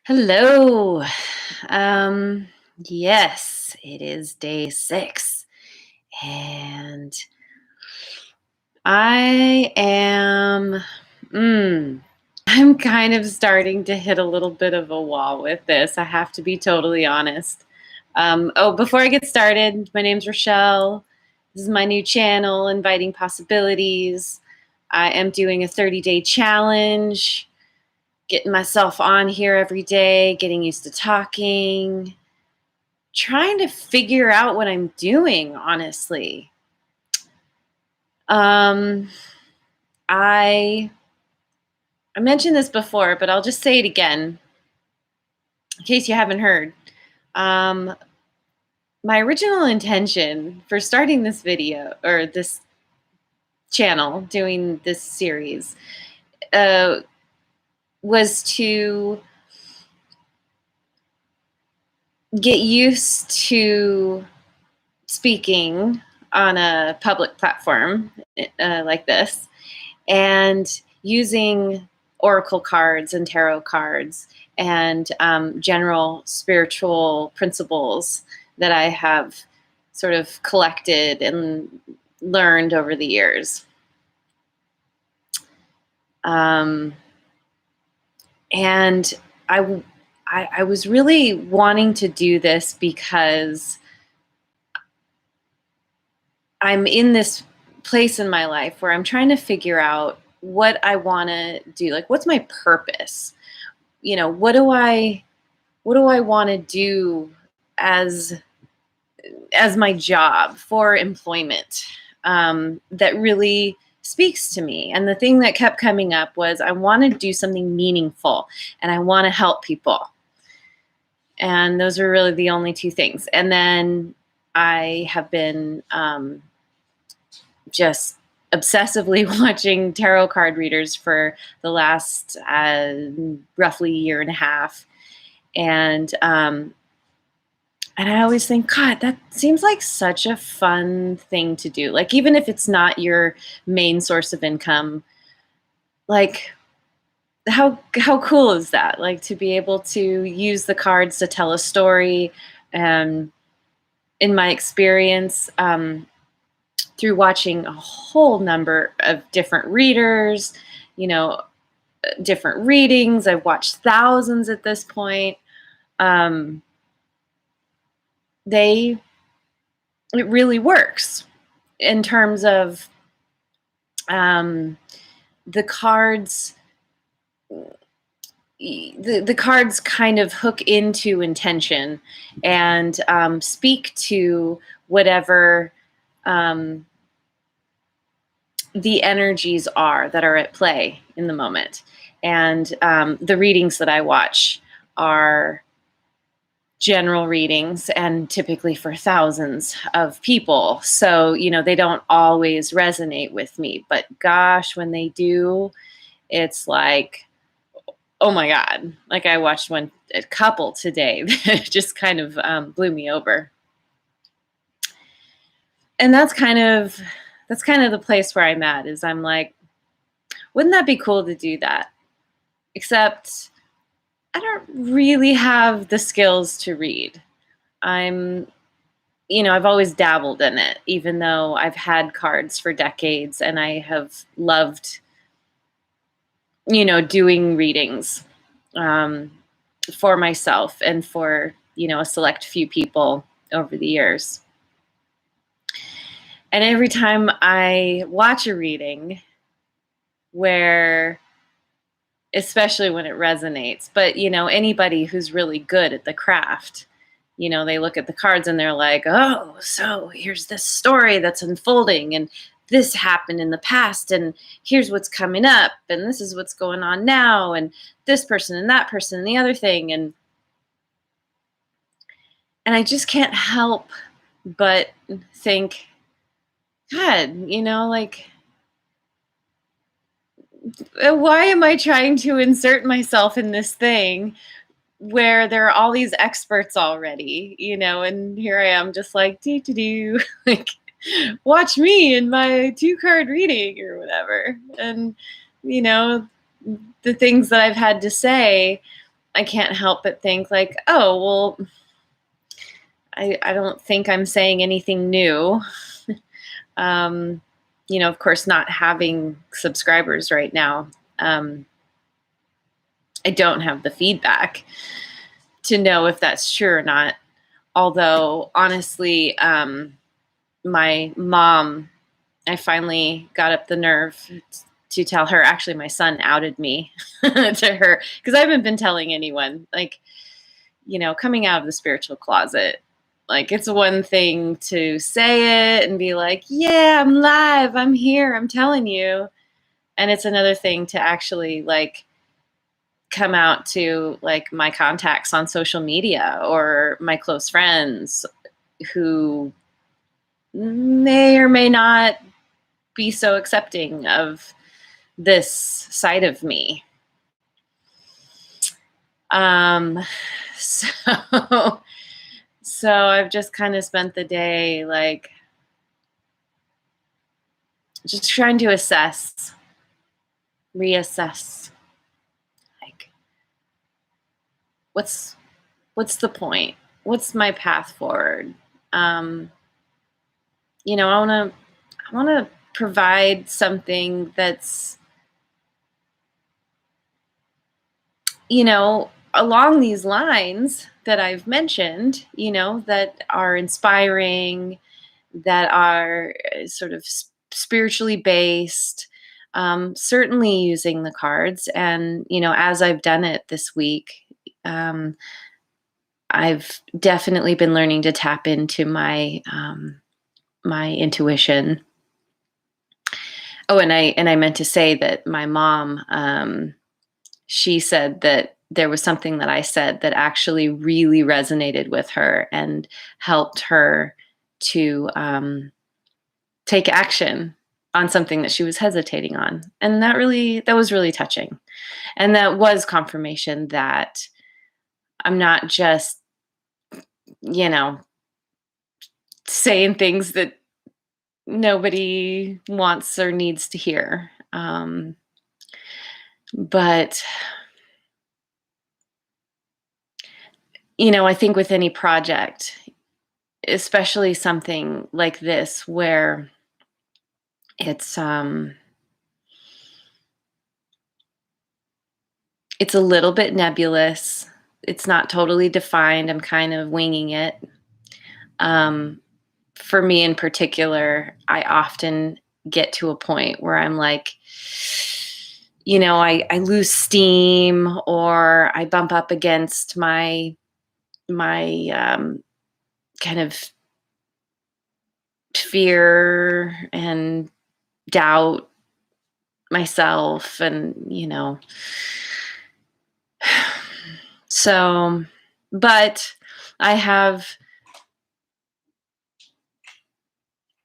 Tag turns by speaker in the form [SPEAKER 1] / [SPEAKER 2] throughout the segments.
[SPEAKER 1] Hello. Yes, it is day 6, and I am, mm, I'm kind of starting to hit a little bit of a wall with this. I have to be totally honest. Before I get started, my name's Rochelle. This is my new channel, Inviting Possibilities. I am doing a 30-day challenge, getting myself on here every day, getting used to talking, trying to figure out what I'm doing, honestly. Um, I I mentioned this before, but I'll just say it again in case you haven't heard. Um, my original intention for starting this video or this channel, doing this series, uh, was to get used to speaking on a public platform like this and using oracle cards and tarot cards and general spiritual principles that I have sort of collected and learned over the years. Um, and I, I was really wanting to do this because I'm in this place in my life where I'm trying to figure out what I want to do. Like, what's my purpose? What do I want to do as my job for employment, that really speaks to me? And the thing that kept coming up was I want to do something meaningful and I want to help people. And those are really the only two things. And then I have been just obsessively watching tarot card readers for the last roughly year and a half. And I always think, God, that seems like such a fun thing to do. Like, even if it's not your main source of income, like, how cool is that? Like, to be able to use the cards to tell a story. And in my experience, through watching a whole number of different readers, you know, different readings, I've watched thousands at this point. Um, it really works in terms of um, the cards. The cards kind of hook into intention and speak to whatever um, the energies are that are at play in the moment. And the readings that I watch are general readings and typically for thousands of people. So, they don't always resonate with me, but gosh, when they do, it's like, oh my God. Like, I watched a couple today that just kind of blew me over. And that's kind of the place where I'm at, is I'm like, wouldn't that be cool to do that? Except I don't really have the skills to read. I've always dabbled in it, even though I've had cards for decades and I have loved, doing readings for myself and for, a select few people over the years. And every time I watch a reading where, especially when it resonates, but, anybody who's really good at the craft, they look at the cards and they're like, oh, so here's this story that's unfolding and this happened in the past and here's what's coming up and this is what's going on now and this person and that person and the other thing. And I just can't help but think, God, like, why am I trying to insert myself in this thing where there are all these experts already, and here I am just like, do, like, watch me in my 2-card reading or whatever. And, the things that I've had to say I can't help but think like, oh, well, I don't think I'm saying anything new. um, of course, not having subscribers right now, um, I don't have the feedback to know if that's true or not. Although, honestly, my mom, I finally got up the nerve to tell her. Actually, my son outed me to her because I haven't been telling anyone. Like, coming out of the spiritual closet. Like, it's one thing to say it and be like, yeah, I'm live, I'm here, I'm telling you. And it's another thing to actually like come out to like my contacts on social media or my close friends who may or may not be so accepting of this side of me. Um, so, so I've just kind of spent the day like just trying to reassess, like what's what's the point? What's my path forward? Um, I want to provide something that's along these lines that I've mentioned, that are inspiring, that are sort of spiritually based, certainly using the cards. And, as I've done it this week, um, I've definitely been learning to tap into my intuition. Oh, and I meant to say that my mom, she said that there was something that I said that actually really resonated with her and helped her to take action on something that she was hesitating on. And that was really touching. And that was confirmation that I'm not just, you know, saying things that nobody wants or needs to hear. But, I think with any project, especially something like this where it's it's a little bit nebulous. It's not totally defined. I'm kind of winging it. Um, for me in particular, I often get to a point where I'm like, I lose steam or I bump up against my kind of fear and doubt myself and so but I have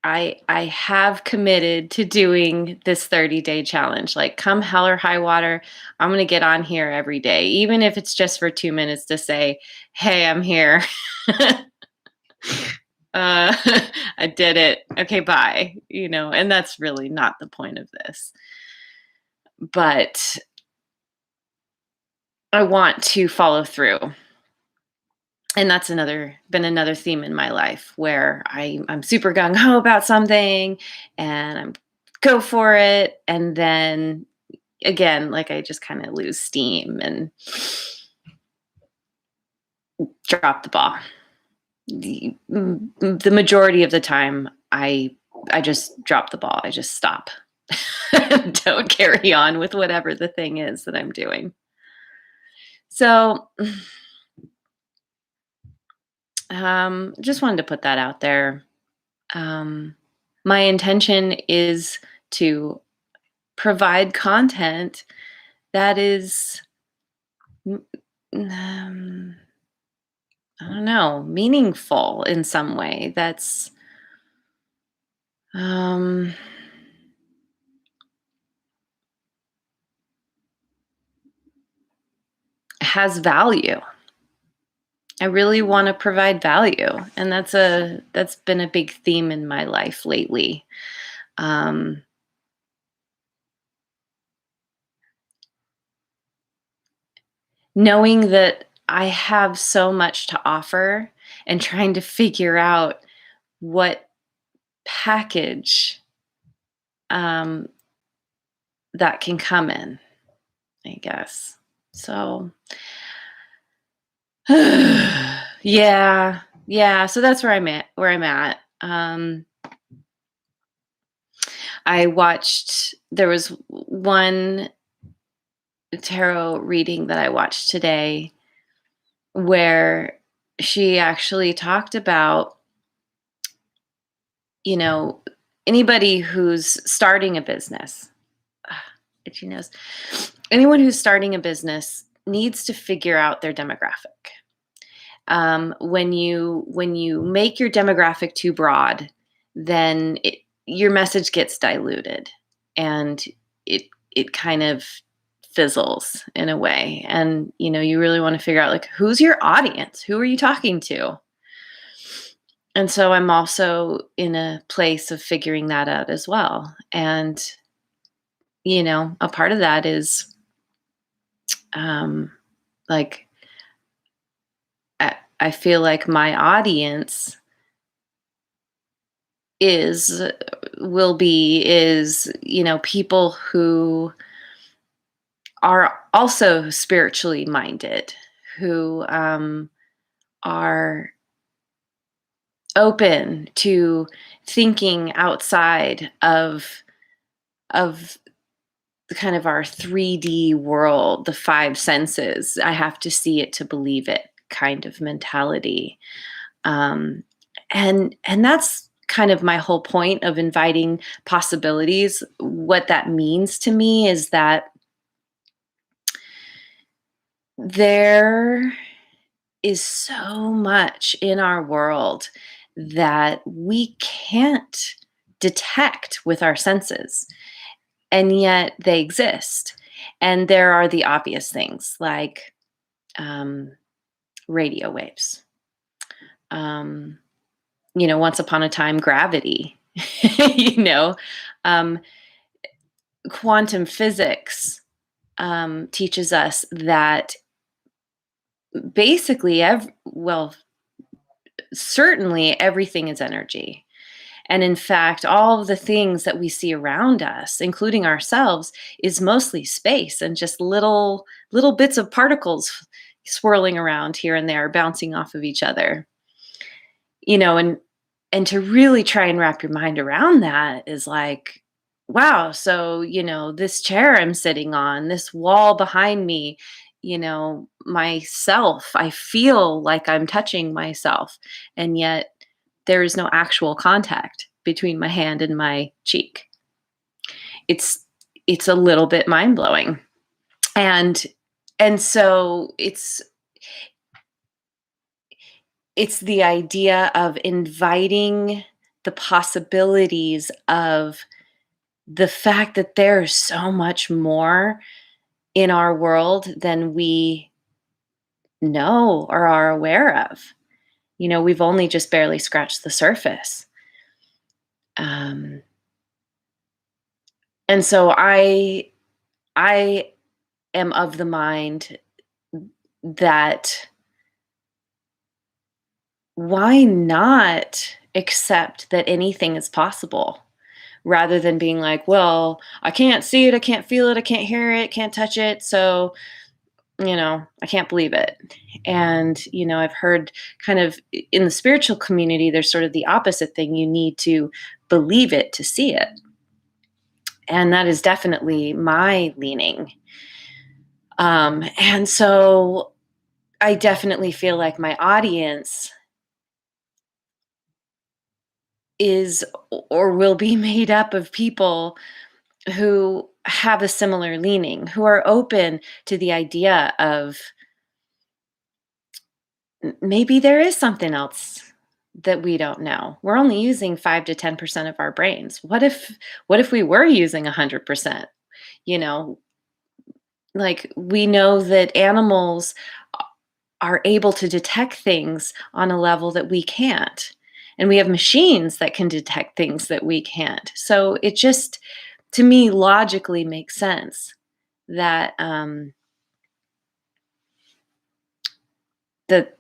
[SPEAKER 1] I have committed to doing this 30-day challenge. Like, come hell or high water, I'm going to get on here every day, even if it's just for 2 minutes to say, "Hey, I'm here." uh, I did it. Okay, bye. And that's really not the point of this. But I want to follow through. And that's been another theme in my life where I'm super gung ho about something and I'm go for it. And then again, like I just kind of lose steam and drop the ball. The majority of the time, I just drop the ball. I just stop. Don't carry on with whatever the thing is that I'm doing. So, just wanted to put that out there. My intention is to provide content that is, um, I don't know, meaningful in some way. That's um, has value. I really want to provide value, and that's been a big theme in my life lately. Um, knowing that I have so much to offer and trying to figure out what package um, that can come in, I guess. So, yeah, yeah. So that's where I'm at. Where I'm at. I watched. There was one tarot reading that I watched today where she actually talked about, you know, anybody who's starting a business. Itchy nose. Anyone who's starting a business needs to figure out their demographic. When you make your demographic too broad, then your message gets diluted, and it it kind of fizzles in a way. And you really want to figure out, like, who's your audience? Who are you talking to? And so I'm also in a place of figuring that out as well. And a part of that is um, like I feel like my audience is will be is people who are also spiritually minded, who are open to thinking outside of the kind of our 3D world, the five senses. I have to see it to believe it kind of mentality. And that's kind of my whole point of inviting possibilities. What that means to me is that there is so much in our world that we can't detect with our senses, and yet they exist. And there are the obvious things like um, radio waves. Um, once upon a time, gravity. you know, um, Quantum physics teaches us that basically, certainly everything is energy. And in fact, all of the things that we see around us, including ourselves, is mostly space and just little bits of particles swirling around here and there, bouncing off of each other. And to really try and wrap your mind around that is like, wow, so this chair I'm sitting on, this wall behind me, myself, I feel like I'm touching myself, and yet there is no actual contact between my hand and my cheek. It's a little bit mind-blowing. And so it's the idea of inviting the possibilities of the fact that there's so much more in our world than we know or are aware of. We've only just barely scratched the surface. Um, and so I am of the mind that why not accept that anything is possible, rather than being like, well, I can't see it, I can't feel it, I can't hear it, can't touch it, so I can't believe it. And I've heard kind of in the spiritual community, there's sort of the opposite thing. You need to believe it to see it. And that is definitely my leaning. And so I definitely feel like my audience is or will be made up of people who have a similar leaning, who are open to the idea of maybe there is something else that we don't know. We're only using 5 to 10% of our brains. What if we were using 100%? You know, like, we know that animals are able to detect things on a level that we can't. And we have machines that can detect things that we can't. So it just, to me, logically makes sense that that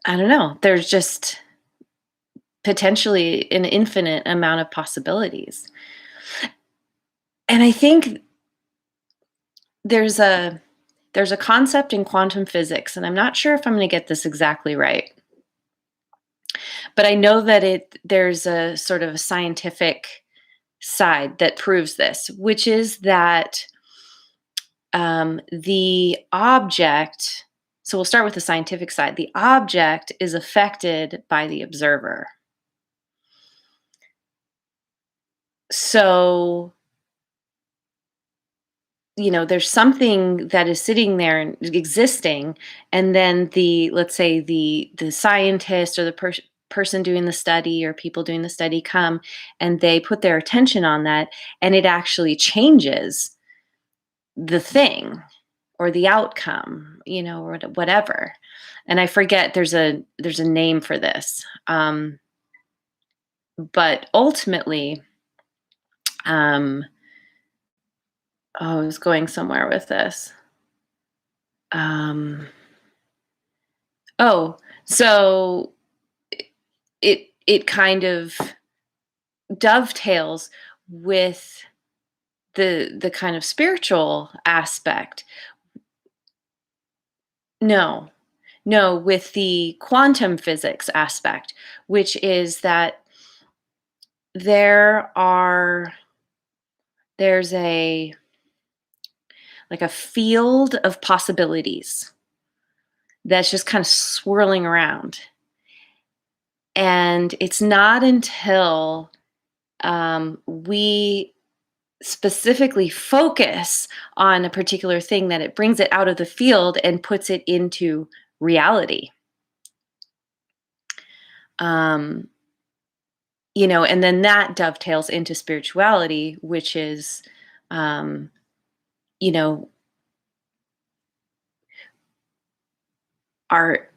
[SPEAKER 1] I don't know, there's just potentially an infinite amount of possibilities. And I think there's a there's a concept in quantum physics, and I'm not sure if I'm going to get this exactly right, but I know that there's a sort of a scientific side that proves this, which is that the object. So we'll start with the scientific side. The object is affected by the observer. So there's something that is sitting there and existing, and then let's say the scientist or the person doing the study or people doing the study come and they put their attention on that, and it actually changes the thing or the outcome, or whatever. And I forget, there's a name for this, but ultimately, um, oh, I was going somewhere with this. Um, Oh, so it kind of dovetails with the kind of spiritual aspect. No, no, with the quantum physics aspect, which is that there are there's a like a field of possibilities that's just kind of swirling around. And it's not until we specifically focus on a particular thing that it brings it out of the field and puts it into reality. Um, and then that dovetails into spirituality, which is, um, you know, our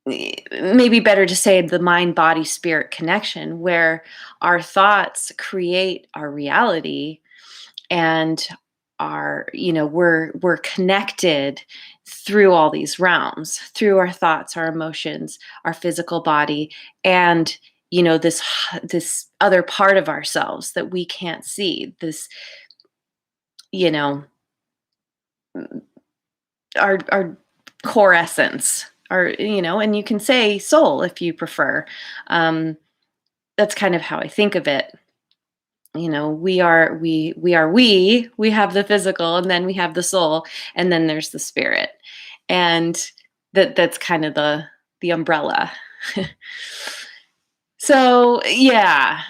[SPEAKER 1] maybe better to say the mind body spirit connection, where our thoughts create our reality, and we're connected through all these realms, through our thoughts, our emotions, our physical body, and this other part of ourselves that we can't see, this you know our core essence, and you can say soul if you prefer. um that's kind of how I think of it. We have the physical, and then we have the soul, and then there's the spirit, and that's kind of the umbrella. So yeah,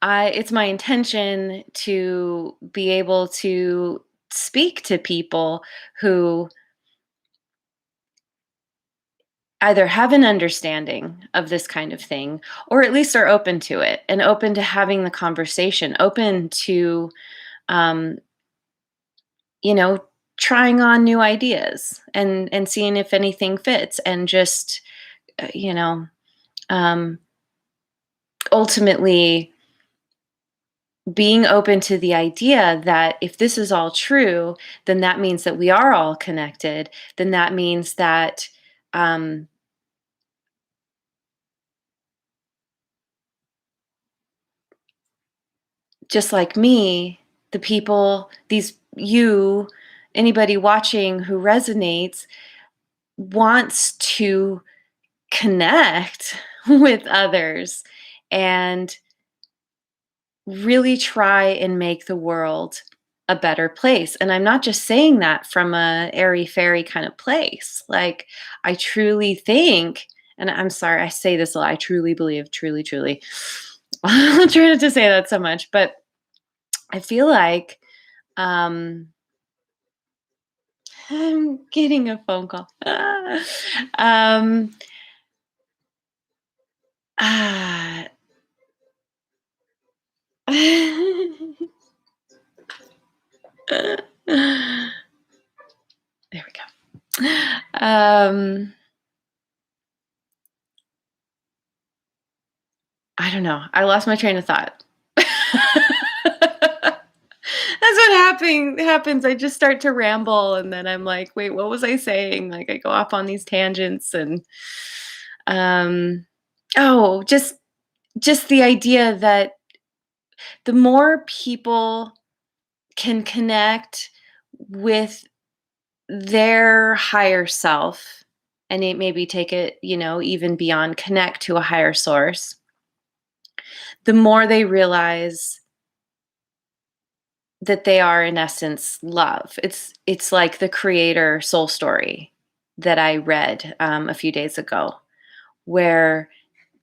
[SPEAKER 1] I it's my intention to be able to speak to people who either have an understanding of this kind of thing, or at least are open to it and open to having the conversation, open to um, you know, trying on new ideas and seeing if anything fits, and just uh, you know, um, ultimately being open to the idea that if this is all true, then that means that we are all connected. Then that means that um, just like me, the people, anybody watching who resonates, wants to connect with others and really try and make the world a better place. And I'm not just saying that from a airy fairy kind of place. Like, I truly think, and I'm sorry, I say this a lot, I truly believe, truly, truly. I'll try not to say that so much, but I feel like I'm getting a phone call. um, ah, there we go. I don't know. I lost my train of thought. That's what happens. I just start to ramble, and then I'm like, "Wait, what was I saying?" Like, I go off on these tangents, and um, oh, just the idea that the more people can connect with their higher self, and it maybe take it, even beyond, connect to a higher source, the more they realize that they are in essence love. It's like the creator soul story that I read a few days ago, where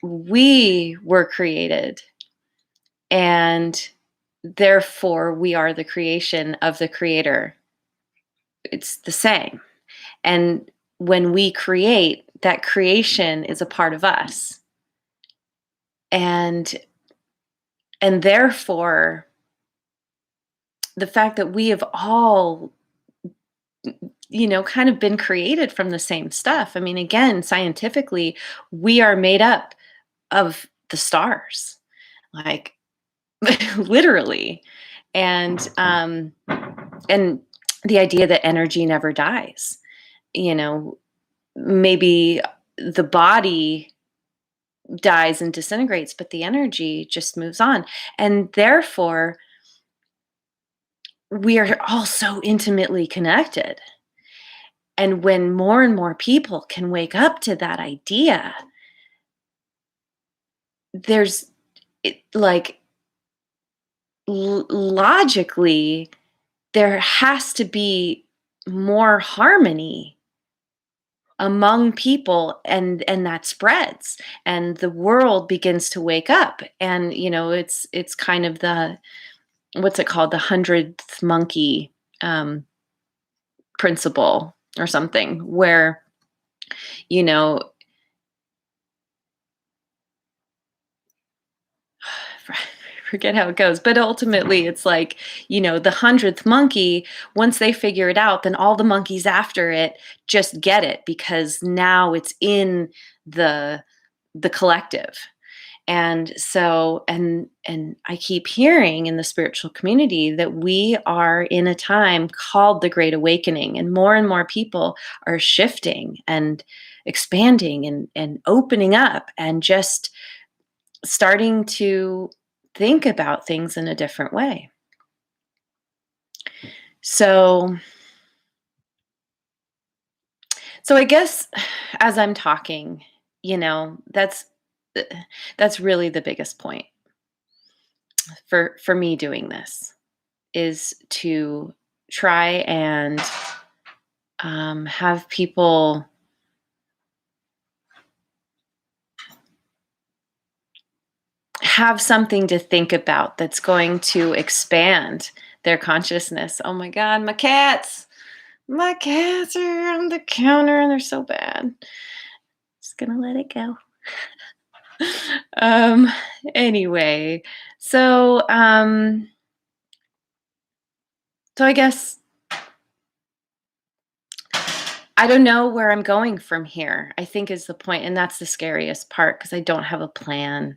[SPEAKER 1] we were created, and therefore we are the creation of the creator. It's the same. And when we create, that creation is a part of us. And therefore the fact that we have all, kind of been created from the same stuff. I mean, again, scientifically, we are made up of the stars, like literally. And and the idea that energy never dies, you know, maybe the body dies and disintegrates, but the energy just moves on. And therefore, we are all so intimately connected. And when more and more people can wake up to that idea, there's like logically, there has to be more harmony among people, and that spreads, and the world begins to wake up. And it's kind of the, what's it called, the hundredth monkey um, principle or something, where you know forget how it goes, but ultimately it's like, the hundredth monkey, once they figure it out, then all the monkeys after it just get it, because now it's in the collective. And so, and I keep hearing in the spiritual community that we are in a time called the Great Awakening, and more people are shifting and expanding and opening up and just starting to think about things in a different way. So I guess as I'm talking, that's that's really the biggest point for me doing this, is to try and have people have something to think about that's going to expand their consciousness. Oh my God, my cats! My cats are on the counter and they're so bad. Just gonna let it go. um anyway, so I guess I don't know where I'm going from here, I think is the point, and that's the scariest part, because I don't have a plan.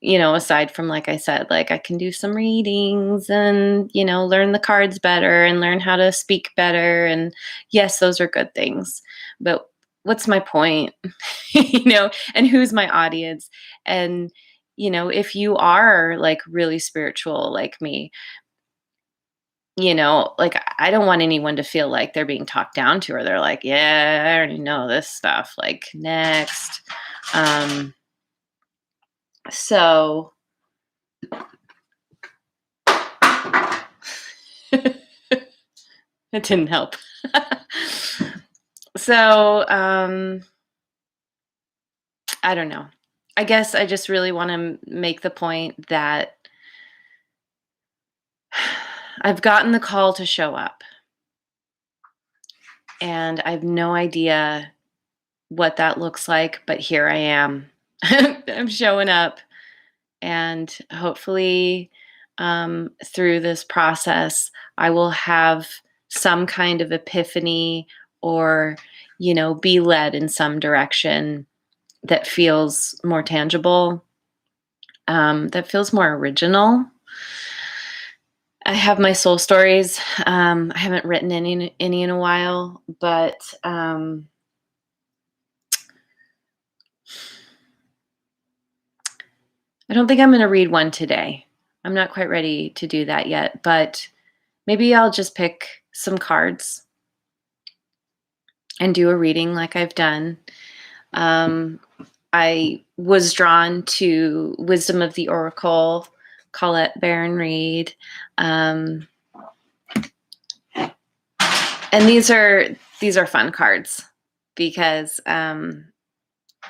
[SPEAKER 1] Aside from, like I said, like I can do some readings and, learn the cards better and learn how to speak better. And yes, those are good things. But what's my point? And who's my audience? And, if you are like really spiritual like me, like I don't want anyone to feel like they're being talked down to, or they're like, yeah, I already know this stuff. Like, next. So it didn't help. So, I don't know. I guess I just really want to make the point that I've gotten the call to show up, and I have no idea what that looks like, but here I am. I'm showing up, and hopefully, through this process, I will have some kind of epiphany, or, be led in some direction that feels more tangible, that feels more original. I have my soul stories. I haven't written any in a while, but I don't think I'm going to read one today. I'm not quite ready to do that yet, but maybe I'll just pick some cards and do a reading like I've done. Um, I was drawn to Wisdom of the Oracle, Colette Baron Reed. Um, and these are fun cards because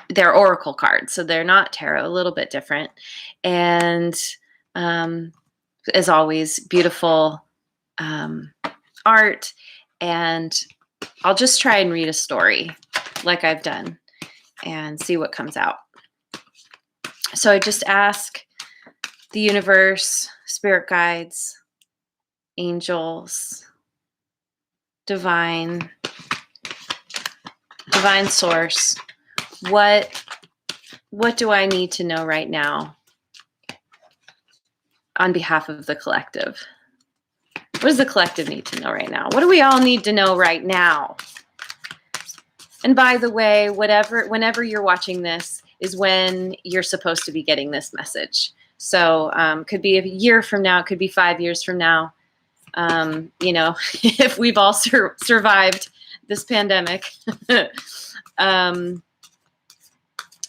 [SPEAKER 1] they're oracle cards, so they're not tarot, a little bit different. And um, as always, beautiful art. And I'll just try and read a story like I've done and see what comes out. So I just ask the universe, spirit guides, angels, divine source, what do I need to know right now on behalf of the collective? What does the collective need to know right now? What do we all need to know right now? And by the way, whenever you're watching this is when you're supposed to be getting this message. So could be a year from now, it could be 5 years from now. If we've all survived this pandemic,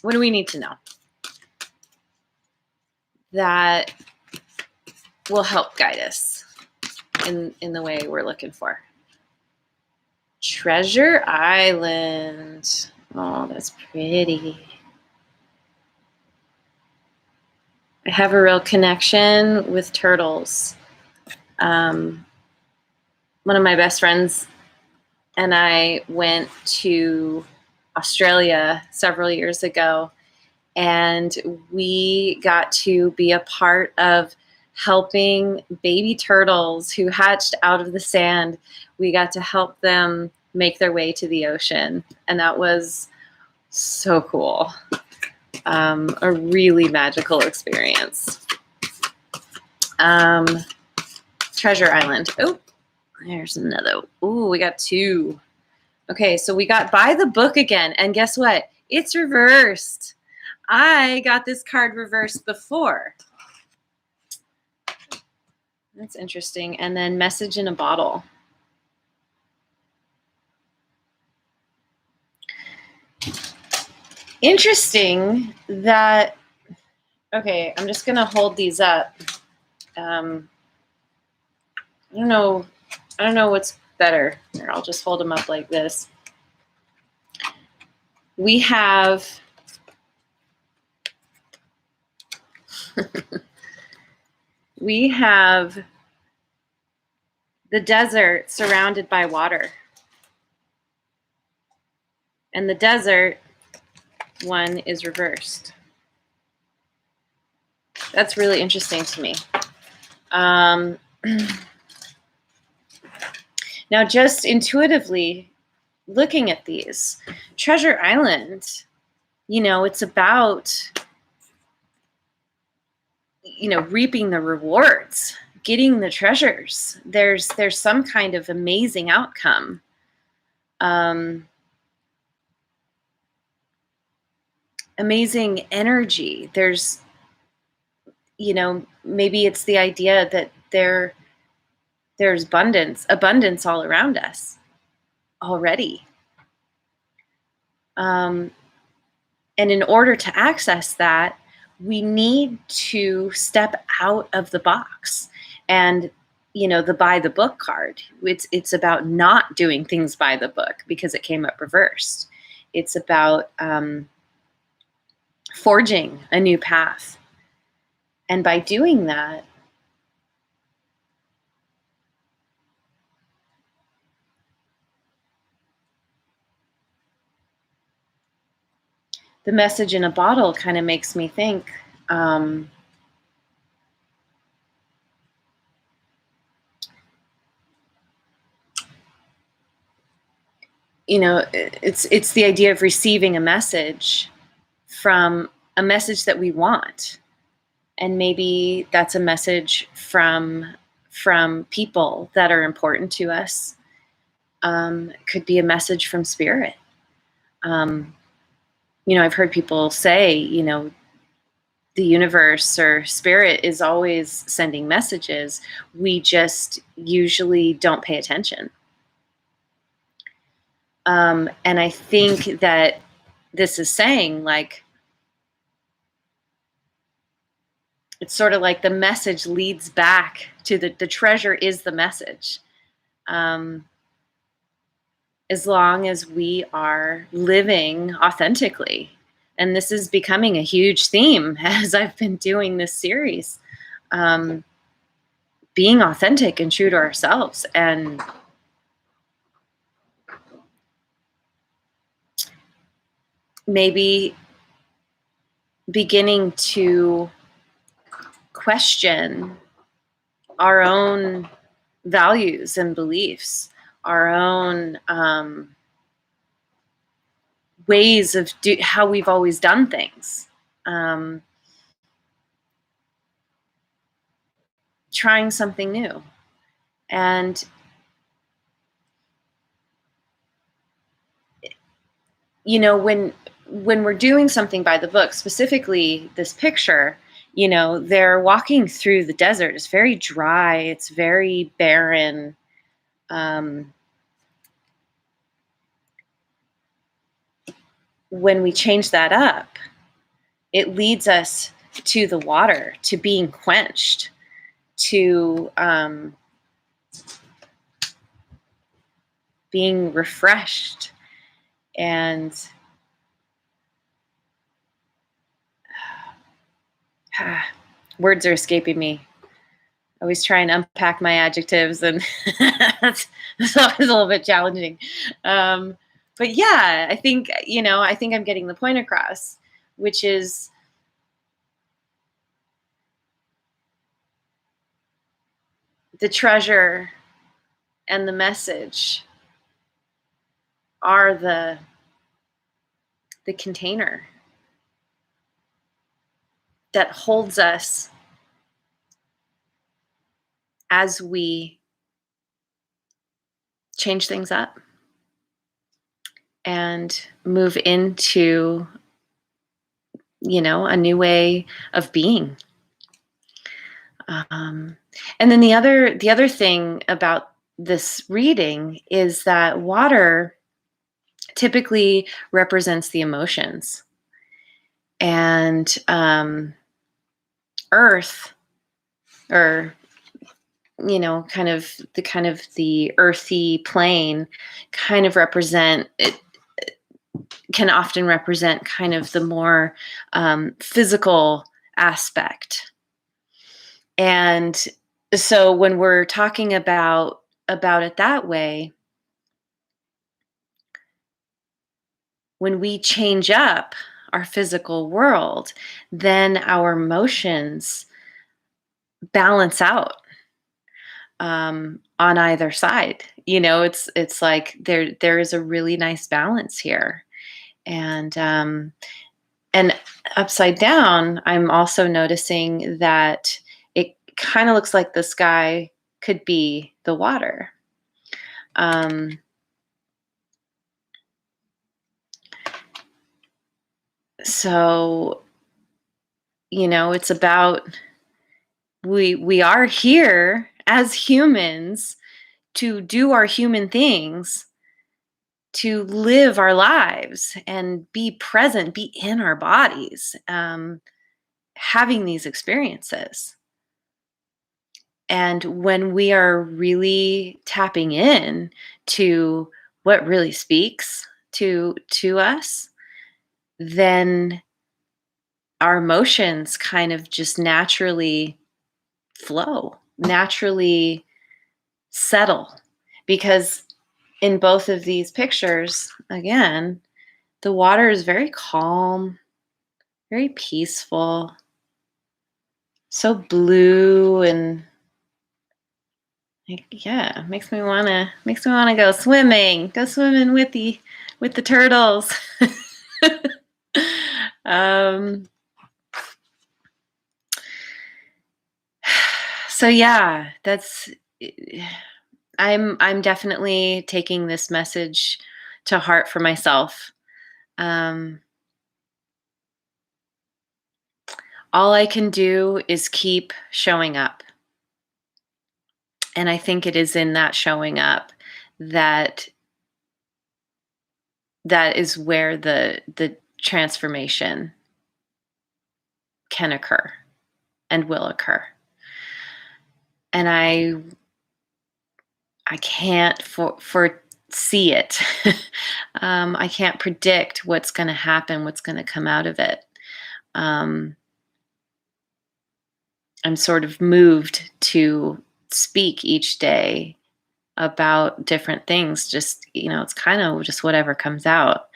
[SPEAKER 1] what do we need to know that will help guide us in the way we're looking for? Treasure Island. Oh, that's pretty. I have a real connection with turtles. One of my best friends and I went to Australia several years ago, and we got to be a part of helping baby turtles who hatched out of the sand. We got to help them make their way to the ocean, and that was so cool. A really magical experience. Treasure Island. Oh, there's another. Ooh, we got two. Okay, so we got By the Book again, and guess what? It's reversed. I got this card reversed before. That's interesting. And then Message in a Bottle. Interesting that, okay, I'm just going to hold these up. I don't know what's better. Here, I'll just hold them up like this. We have we have the desert surrounded by water. And the desert one is reversed. That's really interesting to me. Now, just intuitively looking at these, Treasure Island, it's about, reaping the rewards, getting the treasures. There's some kind of amazing outcome. Amazing energy. There's, maybe it's the idea that there's abundance all around us already. And in order to access that, we need to step out of the box. And, the by the book card, it's about not doing things by the book because it came up reversed. It's about forging a new path. And by doing that, the Message in a Bottle kind of makes me think, it's the idea of receiving a message from a message that we want. And maybe that's a message from from people that are important to us. It could be a message from spirit. Um, I've heard people say, the universe or spirit is always sending messages. We just usually don't pay attention. And I think that this is saying, like, it's sort of like the message leads back to the treasure is the message. As long as we are living authentically. And this is becoming a huge theme as I've been doing this series. Being authentic and true to ourselves, and maybe beginning to question our own values and beliefs, our own ways of how we've always done things. Trying something new. And when we're doing something by the book, specifically this picture, they're walking through the desert. It's very dry, it's very barren. When we change that up, it leads us to the water, to being quenched, to being refreshed. And words are escaping me. I always try and unpack my adjectives, and that's always a little bit challenging. But yeah, I think I'm getting the point across, which is the treasure and the message are the container that holds us as we change things up and move into, a new way of being. And then the other thing about this reading is that water typically represents the emotions, and earth, or kind of the earthy plane, kind of represent it, can often represent kind of the more physical aspect. And so when we're talking about it that way, when we change up our physical world, then our emotions balance out on either side. It's like there is a really nice balance here. And upside down, I'm also noticing that it kind of looks like the sky could be the water. So, it's about, we are here as humans to do our human things, to live our lives and be present, be in our bodies, having these experiences. And when we are really tapping in to what really speaks to us, then our emotions kind of just naturally flow, naturally settle. Because in both of these pictures, again, the water is very calm, very peaceful, so blue, and yeah, makes me wanna go swimming with the turtles. So yeah, that's I'm definitely taking this message to heart for myself. Um, all I can do is keep showing up. And I think it is in that showing up that that is where the transformation can occur and will occur. And I can't foresee it. I can't predict what's going to happen, what's going to come out of it. Um, I'm sort of moved to speak each day about different things. Just, it's kind of just whatever comes out.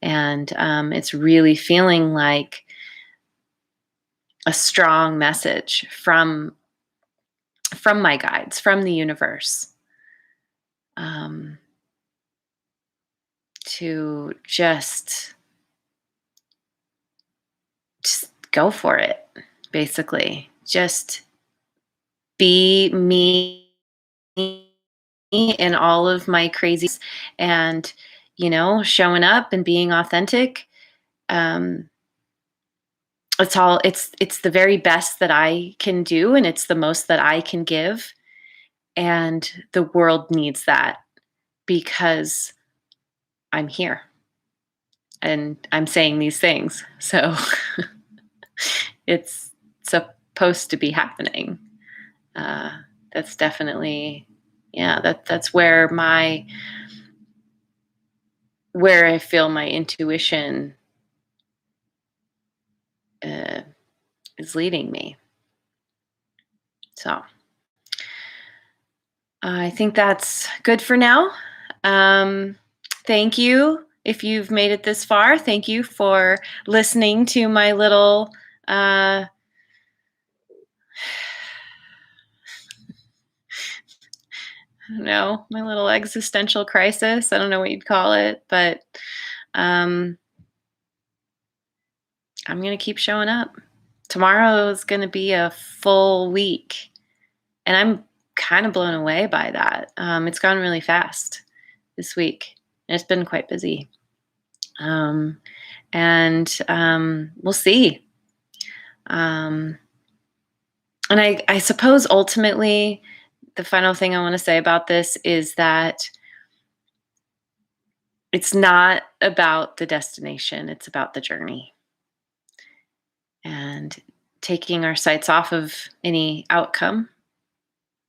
[SPEAKER 1] And it's really feeling like a strong message from my guides, from the universe, um, to just go for it. Basically, just be me in all of my crazy and showing up and being authentic. Um, it's the very best that I can do, and it's the most that I can give, and the world needs that because I'm here and I'm saying these things. So it's supposed to be happening. Uh, that's definitely, yeah, that's where I feel my intuition uh, is leading me. So I think that's good for now. Um, Thank you. If you've made it this far, thank you for listening to my little I don't know, my little existential crisis. I don't know what you'd call it, but um, I'm going to keep showing up. Tomorrow is going to be a full week, and I'm kind of blown away by that. It's gone really fast this week, and it's been quite busy. Um, and we'll see. And I suppose ultimately, the final thing I want to say about this is that it's not about the destination, it's about the journey. And taking our sights off of any outcome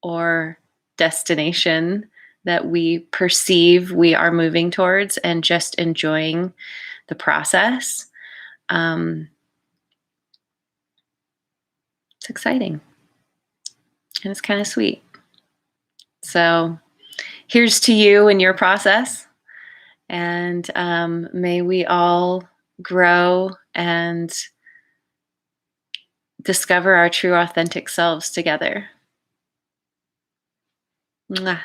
[SPEAKER 1] or destination that we perceive we are moving towards and just enjoying the process. It's exciting and it's kind of sweet. So here's to you and your process. And may we all grow and discover our true authentic selves together. Mwah.